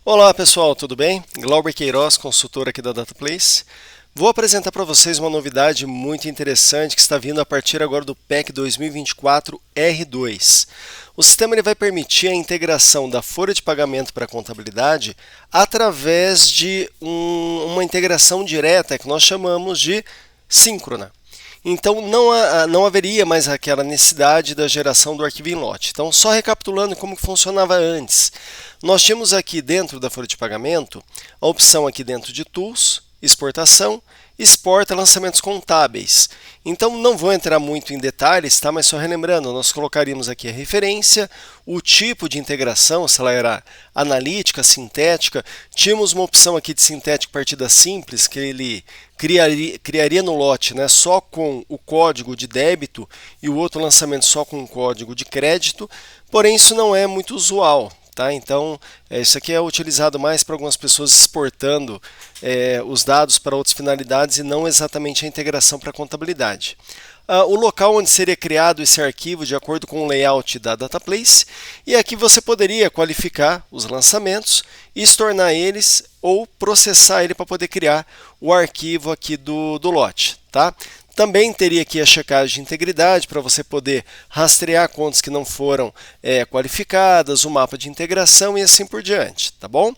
Olá pessoal, tudo bem? Glauber Queiroz, consultor aqui da DataPlace. Vou apresentar para vocês uma novidade muito interessante que está vindo a partir agora do PEC 2024 R2. O sistema ele vai permitir a integração da folha de pagamento para a contabilidade através de uma integração direta que nós chamamos de síncrona. Então não haveria mais aquela necessidade da geração do arquivo em lote. Então, só recapitulando como que funcionava antes. Nós tínhamos aqui dentro da folha de pagamento a opção aqui dentro de Tools, Exportação, exporta lançamentos contábeis. Então não vou entrar muito em detalhes, tá? Mas só relembrando, nós colocaríamos aqui a referência, o tipo de integração, se ela era analítica, sintética. Tínhamos uma opção aqui de sintético partida simples, que ele criaria no lote, né, só com o código de débito e o outro lançamento só com o código de crédito, porém isso não é muito usual. Tá? Então, isso aqui é utilizado mais para algumas pessoas exportando os dados para outras finalidades e não exatamente a integração para a contabilidade. O local onde seria criado esse arquivo de acordo com o layout da DataPlace, e aqui você poderia qualificar os lançamentos e tornar eles ou processar ele para poder criar o arquivo aqui do lote. Tá? Também teria aqui a checagem de integridade para você poder rastrear contas que não foram qualificadas, o mapa de integração e assim por diante, tá bom?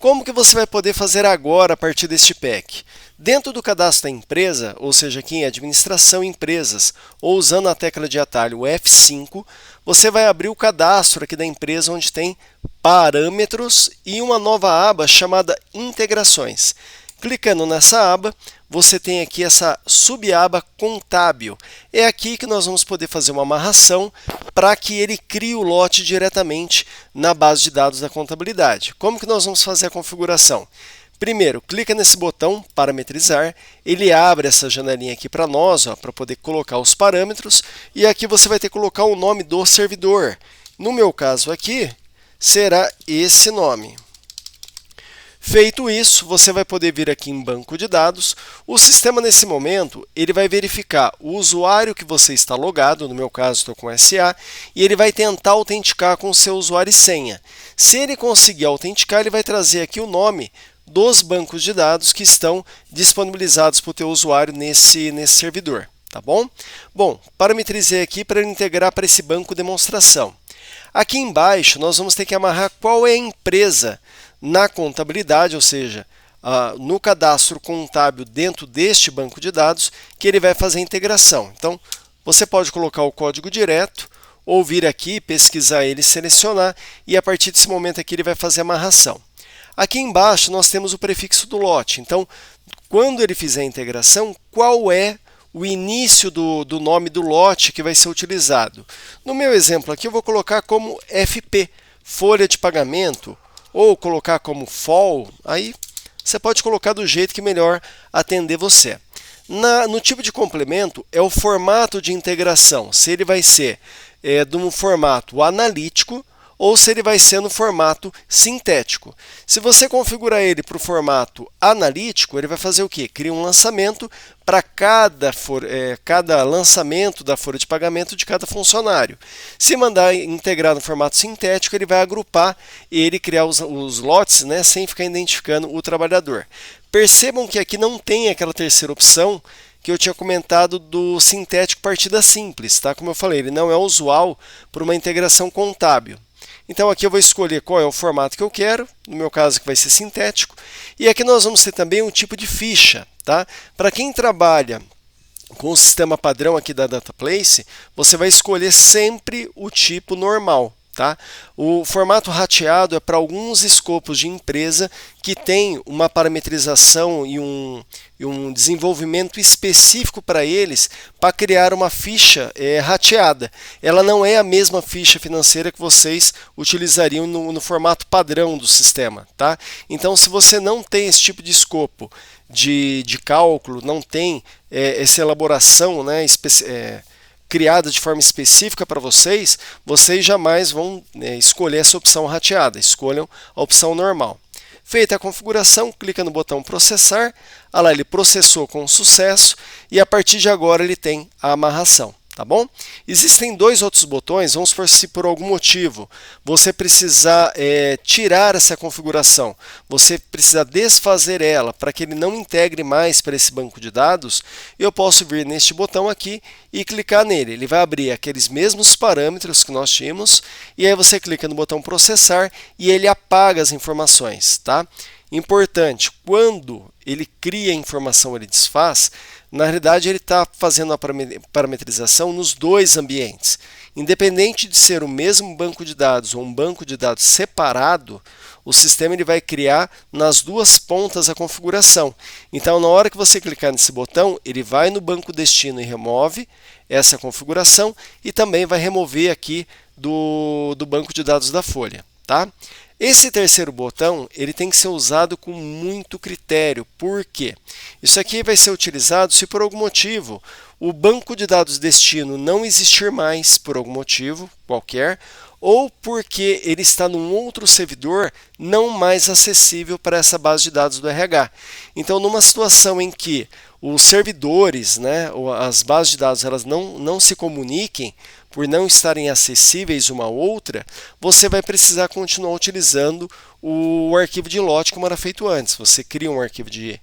Como que você vai poder fazer agora a partir deste PEC? Dentro do cadastro da empresa, ou seja, aqui em Administração Empresas, ou usando a tecla de atalho F5, você vai abrir o cadastro aqui da empresa onde tem Parâmetros e uma nova aba chamada Integrações. Clicando nessa aba, você tem aqui essa subaba Contábil. É aqui que nós vamos poder fazer uma amarração para que ele crie o lote diretamente na base de dados da contabilidade. Como que nós vamos fazer a configuração? Primeiro, clica nesse botão Parametrizar, ele abre essa janelinha aqui para nós, para poder colocar os parâmetros, e aqui você vai ter que colocar o nome do servidor. No meu caso aqui, será esse nome. Feito isso, você vai poder vir aqui em banco de dados. O sistema, nesse momento, ele vai verificar o usuário que você está logado, no meu caso estou com SA, e ele vai tentar autenticar com o seu usuário e senha. Se ele conseguir autenticar, ele vai trazer aqui o nome dos bancos de dados que estão disponibilizados para o teu usuário nesse servidor. Tá bom? Bom, parametrizei aqui para ele integrar para esse banco demonstração. Aqui embaixo, nós vamos ter que amarrar qual é a empresa na contabilidade, ou seja, no cadastro contábil dentro deste banco de dados, que ele vai fazer a integração. Então, você pode colocar o código direto, ou vir aqui, pesquisar ele, selecionar, e a partir desse momento aqui ele vai fazer a amarração. Aqui embaixo nós temos o prefixo do lote. Então, quando ele fizer a integração, qual é o início do nome do lote que vai ser utilizado? No meu exemplo aqui, eu vou colocar como FP, folha de pagamento, ou colocar como FOL, aí você pode colocar do jeito que melhor atender você. No tipo de complemento, é o formato de integração, se ele vai ser de um formato analítico ou se ele vai ser no formato sintético. Se você configurar ele para o formato analítico, ele vai fazer o quê? Cria um lançamento para cada lançamento da folha de pagamento de cada funcionário. Se mandar integrar no formato sintético, ele vai agrupar e ele criar os lotes, né, sem ficar identificando o trabalhador. Percebam que aqui não tem aquela terceira opção que eu tinha comentado do sintético partida simples. Tá? Como eu falei, ele não é usual para uma integração contábil. Então aqui eu vou escolher qual é o formato que eu quero, no meu caso que vai ser sintético, e aqui nós vamos ter também um tipo de ficha. Tá? Para quem trabalha com o sistema padrão aqui da DataPlace, você vai escolher sempre o tipo normal. Tá? O formato rateado é para alguns escopos de empresa que tem uma parametrização e um desenvolvimento específico para eles para criar uma ficha rateada. Ela não é a mesma ficha financeira que vocês utilizariam no formato padrão do sistema. Tá? Então, se você não tem esse tipo de escopo de cálculo, não tem essa elaboração, né, criada de forma específica para vocês, vocês jamais vão escolher essa opção rateada, escolham a opção normal. Feita a configuração, clica no botão processar, lá ele processou com sucesso e a partir de agora ele tem a amarração. Tá bom? Existem dois outros botões, vamos supor se por algum motivo você precisar tirar essa configuração, você precisa desfazer ela para que ele não integre mais para esse banco de dados, eu posso vir neste botão aqui e clicar nele. Ele vai abrir aqueles mesmos parâmetros que nós tínhamos e aí você clica no botão processar e ele apaga as informações. Tá? Importante, quando ele cria a informação, ele desfaz, na realidade ele está fazendo a parametrização nos dois ambientes. Independente de ser o mesmo banco de dados ou um banco de dados separado, o sistema ele vai criar nas duas pontas a configuração. Então, na hora que você clicar nesse botão, ele vai no banco destino e remove essa configuração e também vai remover aqui do banco de dados da folha. Tá? Esse terceiro botão ele tem que ser usado com muito critério. Por quê? Isso aqui vai ser utilizado se por algum motivo o banco de dados destino não existir mais por algum motivo qualquer, ou porque ele está num outro servidor não mais acessível para essa base de dados do RH. Então, numa situação em que os servidores, ou as bases de dados, elas não se comuniquem, por não estarem acessíveis uma à outra, você vai precisar continuar utilizando o arquivo de lote como era feito antes. Você cria um arquivo de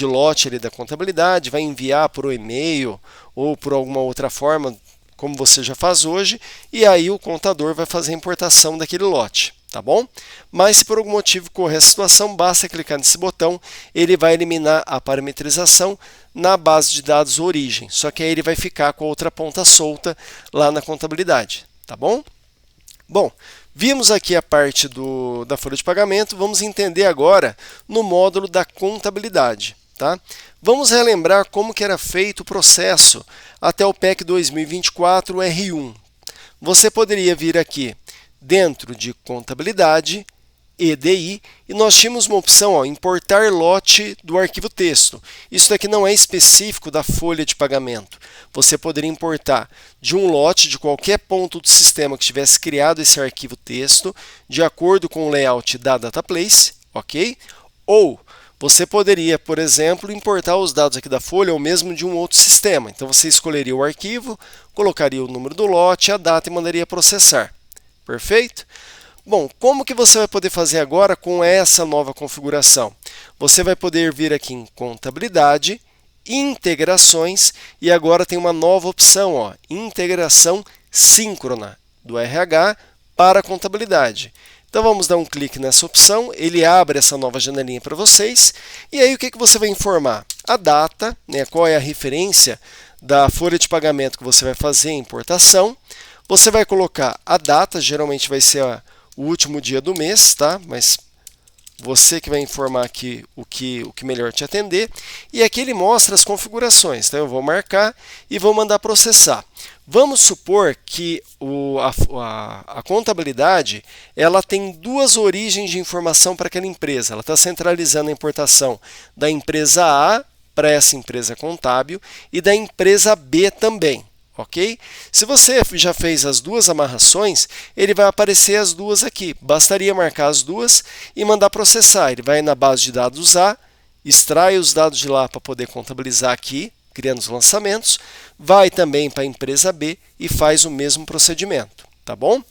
lote ali da contabilidade, vai enviar por e-mail ou por alguma outra forma, como você já faz hoje, e aí o contador vai fazer a importação daquele lote. Tá bom? Mas se por algum motivo correr essa situação, basta clicar nesse botão, ele vai eliminar a parametrização na base de dados origem, só que aí ele vai ficar com a outra ponta solta lá na contabilidade. Tá bom? Bom, vimos aqui a parte da folha de pagamento, vamos entender agora no módulo da contabilidade. Tá? Vamos relembrar como que era feito o processo até o PEC 2024 R1. Você poderia vir aqui dentro de contabilidade, EDI, e nós tínhamos uma opção, importar lote do arquivo texto. Isso daqui não é específico da folha de pagamento. Você poderia importar de um lote, de qualquer ponto do sistema que tivesse criado esse arquivo texto, de acordo com o layout da DataPlace, ok? Ou você poderia, por exemplo, importar os dados aqui da folha ou mesmo de um outro sistema. Então você escolheria o arquivo, colocaria o número do lote, a data e mandaria processar. Perfeito? Bom, como que você vai poder fazer agora com essa nova configuração? Você vai poder vir aqui em contabilidade, integrações e agora tem uma nova opção, integração síncrona do RH para a contabilidade. Então vamos dar um clique nessa opção, ele abre essa nova janelinha para vocês e aí o que você vai informar? A data, qual é a referência da folha de pagamento que você vai fazer a importação. Você vai colocar a data, geralmente vai ser o último dia do mês, tá? Mas você que vai informar aqui o que melhor te atender. E aqui ele mostra as configurações. Então eu vou marcar e vou mandar processar. Vamos supor que a contabilidade ela tem duas origens de informação para aquela empresa. Ela está centralizando a importação da empresa A para essa empresa contábil e da empresa B também. Ok? Se você já fez as duas amarrações, ele vai aparecer as duas aqui. Bastaria marcar as duas e mandar processar. Ele vai na base de dados A, extrai os dados de lá para poder contabilizar aqui, criando os lançamentos, vai também para a empresa B e faz o mesmo procedimento. Tá bom?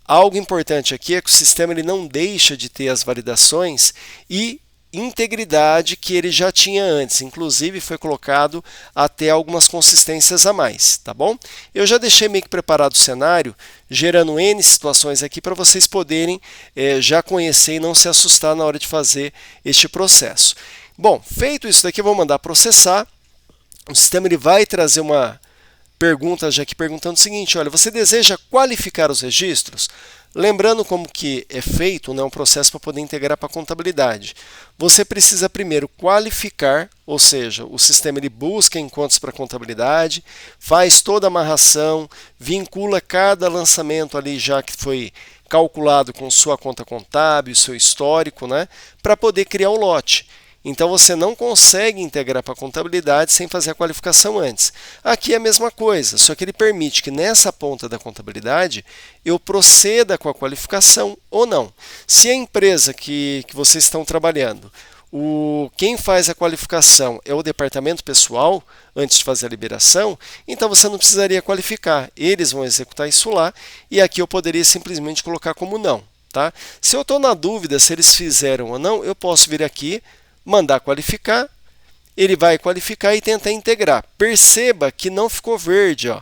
Algo importante aqui é que o sistema ele não deixa de ter as validações e integridade que ele já tinha antes, inclusive foi colocado até algumas consistências a mais, tá bom? Eu já deixei meio que preparado o cenário, gerando N situações aqui para vocês poderem já conhecer e não se assustar na hora de fazer este processo. Bom, feito isso daqui, eu vou mandar processar, o sistema ele vai trazer uma pergunta já aqui perguntando o seguinte, olha, você deseja qualificar os registros? Lembrando como que é feito um processo para poder integrar para a contabilidade. Você precisa primeiro qualificar, ou seja, o sistema ele busca encontros para a contabilidade, faz toda a amarração, vincula cada lançamento ali já que foi calculado com sua conta contábil, seu histórico, para poder criar o lote. Então você não consegue integrar para a contabilidade sem fazer a qualificação antes. Aqui é a mesma coisa, só que ele permite que nessa ponta da contabilidade eu proceda com a qualificação ou não. Se a empresa que vocês estão trabalhando, Quem faz a qualificação é o departamento pessoal, antes de fazer a liberação, então você não precisaria qualificar. Eles vão executar isso lá e aqui eu poderia simplesmente colocar como não. Tá? Se eu estou na dúvida se eles fizeram ou não, eu posso vir aqui, mandar qualificar, ele vai qualificar e tentar integrar. Perceba que não ficou verde, ó.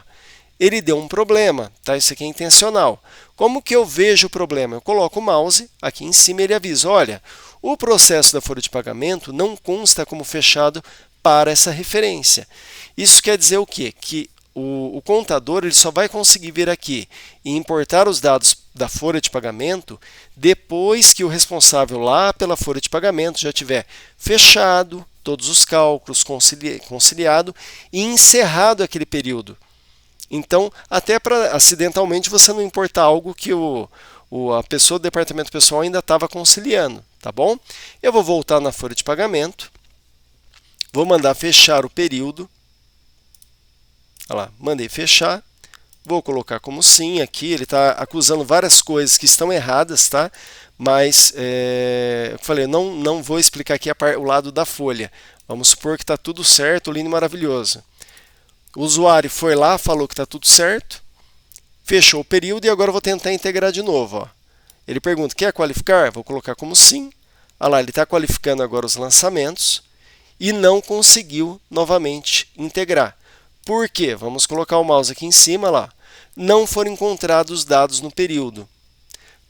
Ele deu um problema, tá? Isso aqui é intencional. Como que eu vejo o problema? Eu coloco o mouse aqui em cima e ele avisa, olha, o processo da folha de pagamento não consta como fechado para essa referência. Isso quer dizer o quê? Que o contador ele só vai conseguir vir aqui e importar os dados da folha de pagamento depois que o responsável lá pela folha de pagamento já tiver fechado todos os cálculos, conciliado e encerrado aquele período. Então, até para acidentalmente você não importar algo que a pessoa do departamento pessoal ainda estava conciliando, tá bom? Eu vou voltar na folha de pagamento, vou mandar fechar o período. Olha lá, mandei fechar. Vou colocar como sim aqui. Ele está acusando várias coisas que estão erradas, tá? Mas eu falei, não vou explicar aqui o lado da folha. Vamos supor que está tudo certo, lindo e maravilhoso. O usuário foi lá, falou que está tudo certo, fechou o período e agora eu vou tentar integrar de novo. Ó. Ele pergunta, quer qualificar? Vou colocar como sim. Olha lá, ele está qualificando agora os lançamentos e não conseguiu novamente integrar. Por quê? Vamos colocar o mouse aqui em cima, lá. Não foram encontrados dados no período.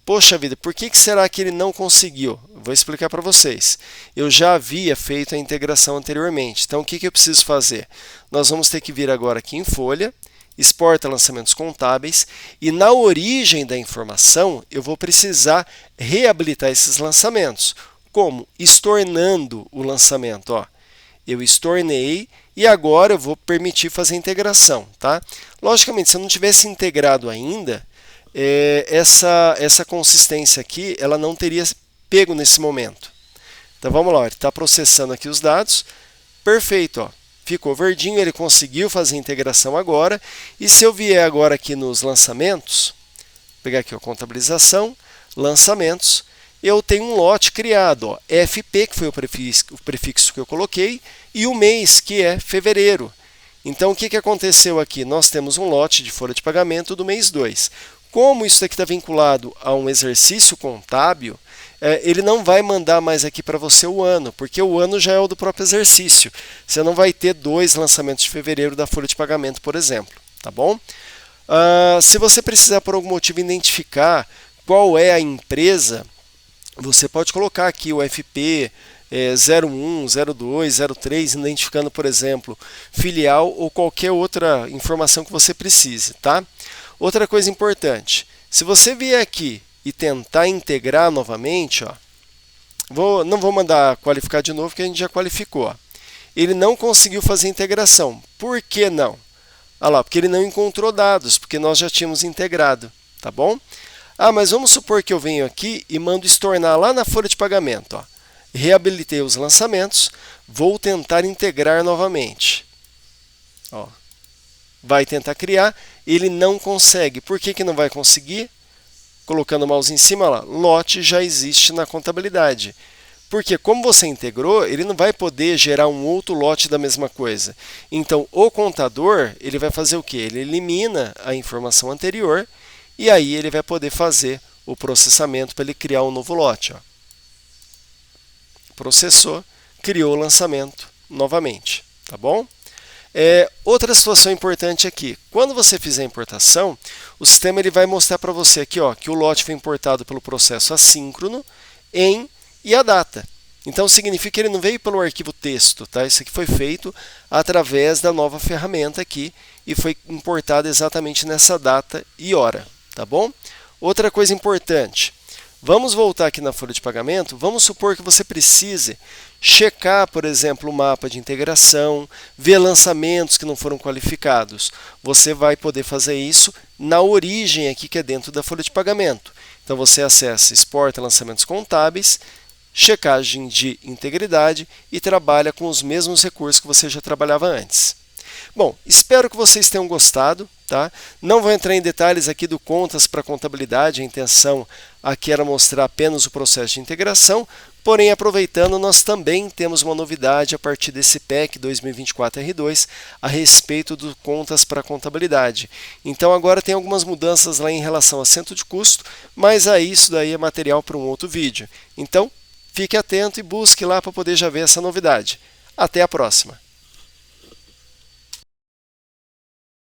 Poxa vida, por que será que ele não conseguiu? Vou explicar para vocês. Eu já havia feito a integração anteriormente. Então, o que eu preciso fazer? Nós vamos ter que vir agora aqui em folha, exporta lançamentos contábeis, e na origem da informação, eu vou precisar reabilitar esses lançamentos. Como? Estornando o lançamento. Ó. Eu estornei e agora eu vou permitir fazer a integração. Tá? Logicamente, se eu não tivesse integrado ainda, essa consistência aqui ela não teria pego nesse momento. Então vamos lá, ele está processando aqui os dados. Perfeito, ó. Ficou verdinho, ele conseguiu fazer a integração agora. E se eu vier agora aqui nos lançamentos, pegar aqui a contabilização, lançamentos, eu tenho um lote criado, ó, FP, que foi o prefixo que eu coloquei, e o mês, que é fevereiro. Então, o que aconteceu aqui? Nós temos um lote de folha de pagamento do mês 2. Como isso aqui está vinculado a um exercício contábil, ele não vai mandar mais aqui para você o ano, porque o ano já é o do próprio exercício. Você não vai ter 2 lançamentos de fevereiro da folha de pagamento, por exemplo. Tá bom? Se você precisar, por algum motivo, identificar qual é a empresa, você pode colocar aqui o FP 01, 02, 03, identificando, por exemplo, filial ou qualquer outra informação que você precise. Tá? Outra coisa importante, se você vier aqui e tentar integrar novamente, ó, não vou mandar qualificar de novo, porque a gente já qualificou. Ó. Ele não conseguiu fazer a integração. Por que não? Olha lá, porque ele não encontrou dados, porque nós já tínhamos integrado. Tá bom? Mas vamos supor que eu venho aqui e mando estornar lá na folha de pagamento. Ó. Reabilitei os lançamentos, vou tentar integrar novamente. Ó. Vai tentar criar, ele não consegue. Por que não vai conseguir? Colocando o mouse em cima, lá, lote já existe na contabilidade. Porque como você integrou, ele não vai poder gerar um outro lote da mesma coisa. Então, o contador, ele vai fazer o quê? Ele elimina a informação anterior e aí ele vai poder fazer o processamento para ele criar um novo lote. Ó. Processou, criou o lançamento novamente. Tá bom? Outra situação importante aqui, quando você fizer a importação, o sistema ele vai mostrar para você aqui, ó, que o lote foi importado pelo processo assíncrono e a data. Então significa que ele não veio pelo arquivo texto, tá? Isso aqui foi feito através da nova ferramenta aqui e foi importado exatamente nessa data e hora, tá bom? Outra coisa importante, vamos voltar aqui na folha de pagamento, vamos supor que você precise checar, por exemplo, o mapa de integração, ver lançamentos que não foram qualificados. Você vai poder fazer isso na origem aqui, que é dentro da folha de pagamento. Então, você acessa Exporta Lançamentos Contábeis, Checagem de Integridade e trabalha com os mesmos recursos que você já trabalhava antes. Bom, espero que vocês tenham gostado. Tá? Não vou entrar em detalhes aqui do Contas para Contabilidade, a intenção aqui era mostrar apenas o processo de integração. Porém, aproveitando, nós também temos uma novidade a partir desse PEC 2024-R2 a respeito do contas para contabilidade. Então, agora tem algumas mudanças lá em relação a centro de custo, mas aí isso daí é material para um outro vídeo. Então, fique atento e busque lá para poder já ver essa novidade. Até a próxima!